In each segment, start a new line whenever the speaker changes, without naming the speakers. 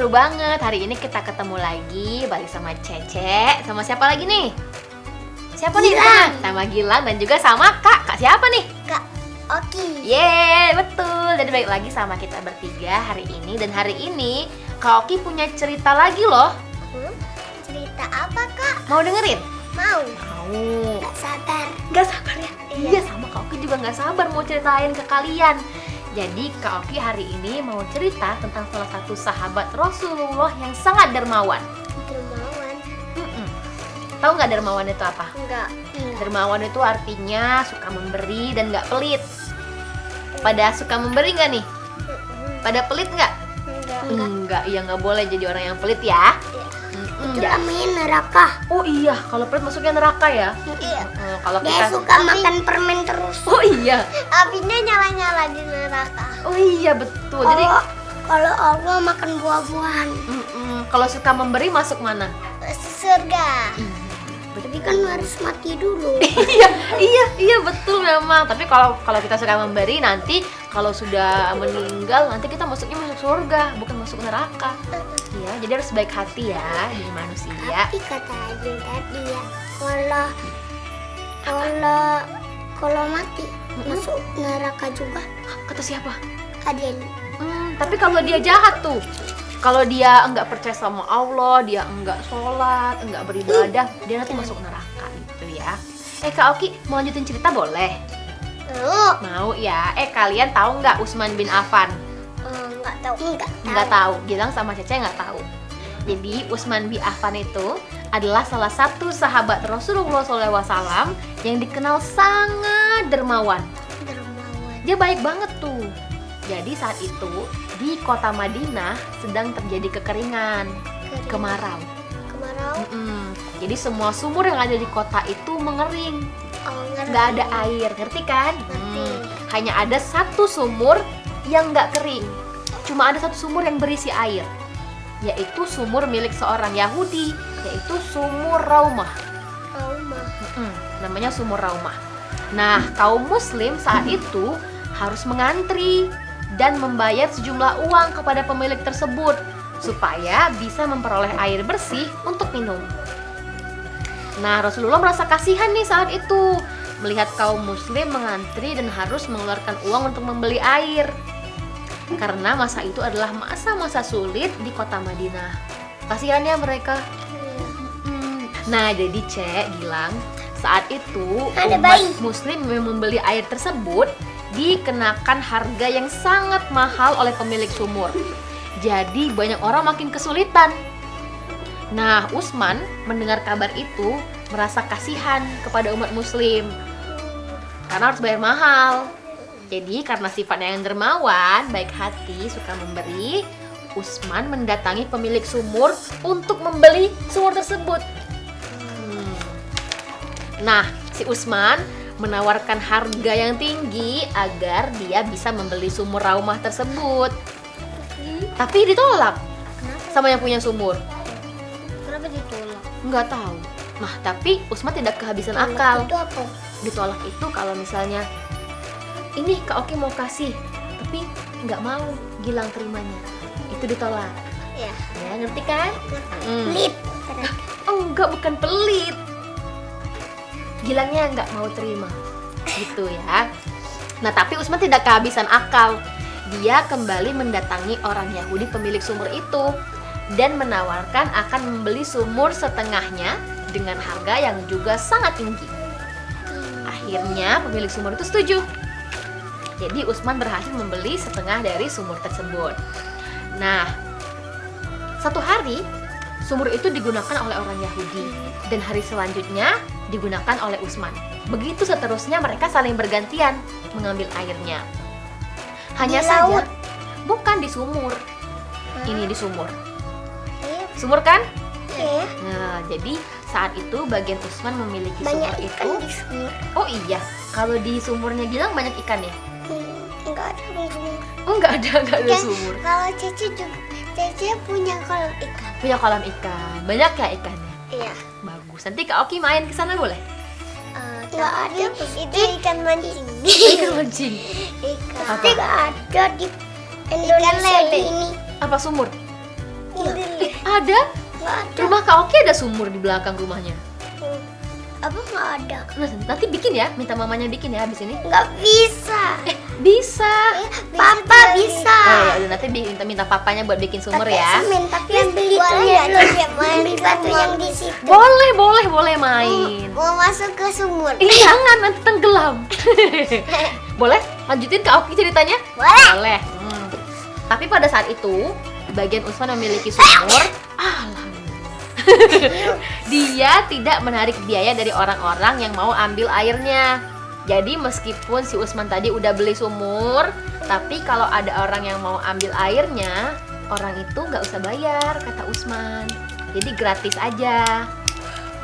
seru banget. Hari ini kita ketemu lagi balik sama Cece. Sama siapa lagi nih? Siapa nih? Sama Gilang dan juga sama Kak siapa nih?
Kak Oki.
Yeay, betul. Jadi balik lagi sama kita bertiga hari ini. Dan hari ini Kak Oki punya cerita lagi loh.
Cerita apa, Kak?
Mau dengerin?
Mau.
Mau.
Gak sabar.
Gak sabar ya? Iya, sama Kak Oki juga gak sabar mau ceritain ke kalian. Jadi Kak Oki hari ini mau cerita tentang salah satu sahabat Rasulullah yang sangat dermawan.
Dermawan?
Tahu nggak dermawan itu apa?
Enggak.
Dermawan itu artinya suka memberi dan nggak pelit. Pada suka memberi nggak nih? Pada pelit nggak? Enggak, iya nggak boleh jadi orang yang pelit ya.
Itu namanya neraka.
Oh iya, kalau pelit masuknya neraka ya.
Iya.
Kalau
Dia
kita
suka makan permen terus.
Oh iya.
Apinya nyala-nyala di neraka.
Oh iya betul. Jadi
Kalau Allah makan buah-buahan.
kalau suka memberi masuk mana?
Surga. Tapi kan harus mati dulu.
iya betul memang. Tapi kalau kita suka memberi, nanti kalau sudah meninggal nanti kita masuk surga, bukan masuk neraka. Iya, jadi harus baik hati ya jadi manusia.
Tapi kata Adin tadi ya, kalau mati masuk neraka juga.
Kata siapa?
Adin.
Tapi kalau dia jahat tuh, kalau dia enggak percaya sama Allah, dia enggak sholat, enggak beribadah, dia nanti masuk neraka gitu ya. Kak Oki mau lanjutin cerita boleh? Mau ya. Kalian tahu nggak Utsman bin Affan? Nggak tahu. Gilang sama Cece nggak tahu. Jadi Utsman bin Affan itu adalah salah satu sahabat Rasulullah SAW yang dikenal sangat dermawan. Dia baik banget tuh. Jadi saat itu di kota Madinah sedang terjadi kekeringan, kemarau. Jadi semua sumur yang ada di kota itu mengering. Nggak ada air, ngerti kan? Hanya ada satu sumur yang nggak kering. Cuma ada satu sumur yang berisi air, yaitu sumur milik seorang Yahudi, yaitu sumur Raumah. Namanya sumur Raumah. Nah, kaum muslim saat itu harus mengantri dan membayar sejumlah uang kepada pemilik tersebut supaya bisa memperoleh air bersih untuk minum. Nah, Rasulullah merasa kasihan nih saat itu melihat kaum muslim mengantri dan harus mengeluarkan uang untuk membeli air. Karena masa itu adalah masa-masa sulit di kota Madinah. Kasihan ya mereka. Nah, jadi Gilang, saat itu umat muslim yang membeli air tersebut dikenakan harga yang sangat mahal oleh pemilik sumur. Jadi banyak orang makin kesulitan. Nah, Utsman mendengar kabar itu merasa kasihan kepada umat muslim karena harus bayar mahal. Jadi karena sifatnya yang dermawan, baik hati, suka memberi, Utsman mendatangi pemilik sumur untuk membeli sumur tersebut. Nah, si Utsman menawarkan harga yang tinggi agar dia bisa membeli sumur Raumah tersebut. Tapi ditolak sama yang punya sumur.
Kenapa ditolak?
Nggak tahu. Nah, tapi Utsman tidak kehabisan akal.
Itu apa?
Ditolak itu kalau misalnya ini Kak Oki mau kasih, tapi nggak mau Gilang terimanya. Itu ditolak.
Ya,
Ngerti kan?
pelit.
Oh, enggak, bukan pelit. Gilangnya nggak mau terima, gitu ya. Nah, tapi Utsman tidak kehabisan akal. Dia kembali mendatangi orang Yahudi pemilik sumur itu dan menawarkan akan membeli sumur setengahnya dengan harga yang juga sangat tinggi. Akhirnya pemilik sumur itu setuju. Jadi Utsman berhasil membeli setengah dari sumur tersebut. Nah, satu hari sumur itu digunakan oleh orang Yahudi dan hari selanjutnya digunakan oleh Utsman. Begitu seterusnya mereka saling bergantian mengambil airnya. Hanya
Di
saja
laut?
bukan di sumur. Ini di sumur.
Iya.
Sumur kan?
Iya.
Nah, jadi saat itu bagian Utsman memiliki
Banyak
sumur
ikan
itu.
di sumur.
Oh iya, kalau di sumurnya Gilang banyak ikan ya?
Enggak ada di sumur.
Oh, nggak ada sumur.
Kalau Cece punya kolam ikan.
Punya kolam ikan. Banyak ya ikannya?
Iya.
Bagus. Nanti Kak Oki main ke sana boleh?
Nggak ada. Itu ikan mancing.
Ikan mancing.
Ikan.
Apa?
Nggak ada di Indonesia ini.
Apa sumur? Ada.
Nggak ada.
Rumah Kak Oki ada sumur di belakang rumahnya.
Apa nggak ada?
Nah, nanti bikin ya, minta mamanya bikin ya habis ini.
Nggak bisa.
Bisa.
Papa bisa.
Oh ya, udah nanti minta papanya buat bikin sumur ya.
Tapi yang beli batu yang di situ.
Boleh main.
Mau masuk ke sumur.
Jangan nanti tenggelam. Boleh? Lanjutin Kak Oki ceritanya? Boleh. Tapi pada saat itu, bagian Usman memiliki sumur. Alhamdulillah. Dia tidak menarik biaya dari orang-orang yang mau ambil airnya. Jadi meskipun si Usman tadi udah beli sumur, tapi kalau ada orang yang mau ambil airnya, orang itu nggak usah bayar, kata Usman. Jadi gratis aja.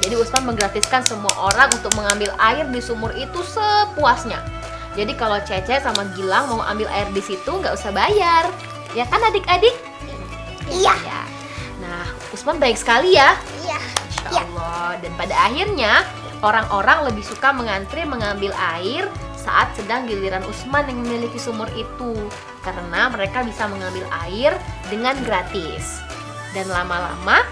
Jadi Usman menggratiskan semua orang untuk mengambil air di sumur itu sepuasnya. Jadi kalau Cece sama Gilang mau ambil air di situ nggak usah bayar, ya kan adik-adik?
Iya.
Ya. Nah, Usman baik sekali ya.
Iya.
Insya Allah. Dan pada akhirnya orang-orang lebih suka mengantri mengambil air saat sedang giliran Usman yang memiliki sumur itu, karena mereka bisa mengambil air dengan gratis. Dan lama-lama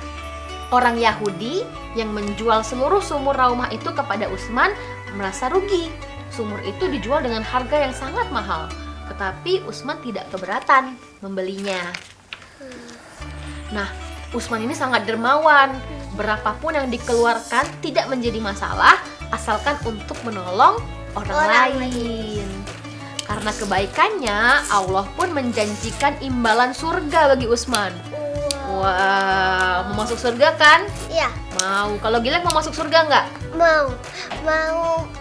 orang Yahudi yang menjual seluruh sumur Raumah itu kepada Usman merasa rugi. Sumur itu dijual dengan harga yang sangat mahal, tetapi Usman tidak keberatan membelinya. Nah, Usman ini sangat dermawan. Berapapun yang dikeluarkan tidak menjadi masalah, asalkan untuk menolong orang lain. Karena kebaikannya, Allah pun menjanjikan imbalan surga bagi Usman. Wah, mau masuk surga kan?
Iya.
Mau. Kalau Gilang mau masuk surga nggak?
Mau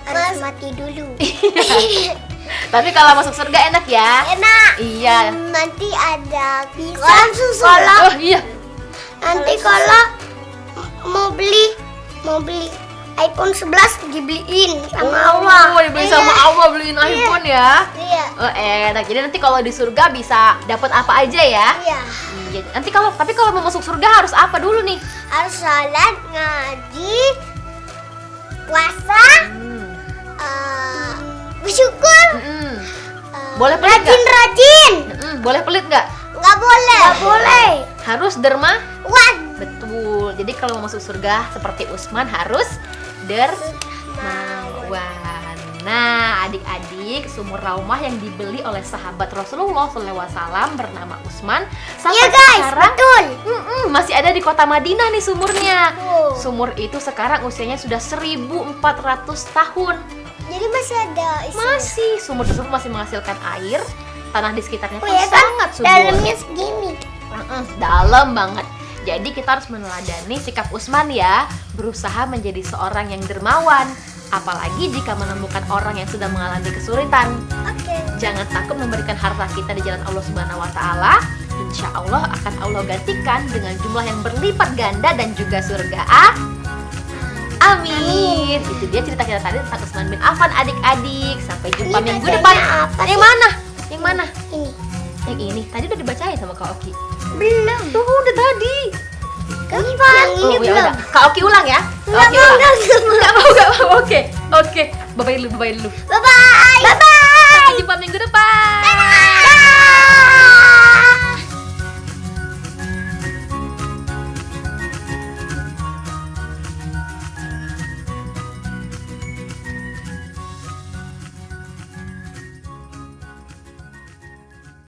harus mati dulu.
Tapi kalau masuk surga enak ya?
Enak.
Iya.
Nanti ada bisa.
Oh iya.
Nanti kalau mau beli iPhone 11 dibeliin sama Allah.
Oh, dibeli sama Allah, beliin iPhone ya.
Iya.
Oh, enak. Jadi nanti kalau di surga bisa dapat apa aja ya?
Iya.
Iya. Nanti tapi kalau mau masuk surga harus apa dulu nih?
Harus sholat, ngaji, puasa, bersyukur.
Boleh pelit nggak?
Rajin.
Boleh pelit nggak?
Nggak boleh. Nggak boleh.
Harus dermawan.
Wan.
Betul. Jadi kalau mau masuk surga seperti Usman harus dermawan. Nah, adik-adik, sumur Raumah yang dibeli oleh sahabat Rasulullah SAW bernama Usman sampai
Iya guys,
sekarang
betul.
Masih ada di kota Madinah nih sumurnya.
Oh.
Sumur itu sekarang usianya sudah 1400 tahun.
Jadi masih ada isinya.
Masih, sumur tersebut masih menghasilkan air. Tanah di sekitarnya pun
ya kan?
sangat subur.
Dalamnya segini.
Dalam banget. Jadi kita harus meneladani sikap Usman ya, berusaha menjadi seorang yang dermawan. Apalagi jika menemukan orang yang sedang mengalami kesulitan.
Oke.
Jangan takut memberikan harta kita di jalan Allah Subhanahu wa taala. Insya Allah akan Allah gantikan dengan jumlah yang berlipat ganda dan juga surga. Amin. Itu dia cerita kita tadi tentang Usman bin Affan adik-adik. Sampai jumpa
Ini
minggu
bacanya
depan.
apa
Yang
sih?
mana? Yang mana?
Ini.
Yang ini. Tadi udah dibacain sama Kak Oki.
Belum.
Tuh udah tadi.
Kapan? Ini
Ya
belum.
udah. Kak Oki ulang ya. Kak Oki ulang. Gak mau. Oke. Bye-bye dulu.
Bye bye. Bye bye.
Sampai jumpa minggu depan.
Bye.